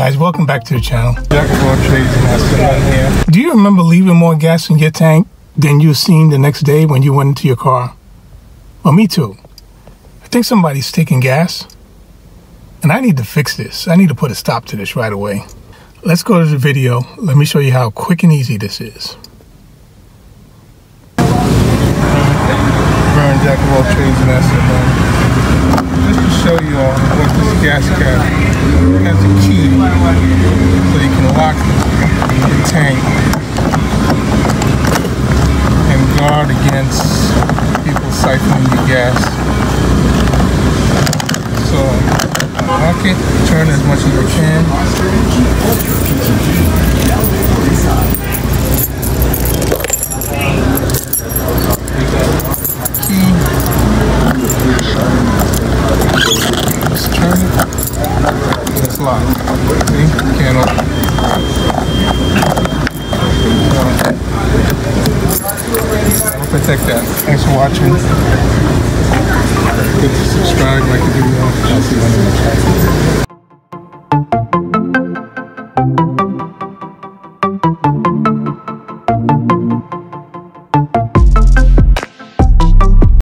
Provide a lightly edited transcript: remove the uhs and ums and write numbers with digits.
guys, welcome back to the channel. Jack of all trades, master here. Do you remember leaving more gas in your tank than you seen the next day when you went into your car? Well, me too. I think somebody's taking gas, and I need to fix this. I need to put a stop to this right away. Let's go to the video. Let me show you how quick and easy this is. Vern, Jack of all trades, master man. Just to show you all what this gas cap has a key so you can lock the tank and guard against people siphoning your gas. So lock it, turn as much as you can. Lock. See? Can't open. I'll protect that. Thanks for watching. Good to subscribe, like the video. I'll see you on the next one.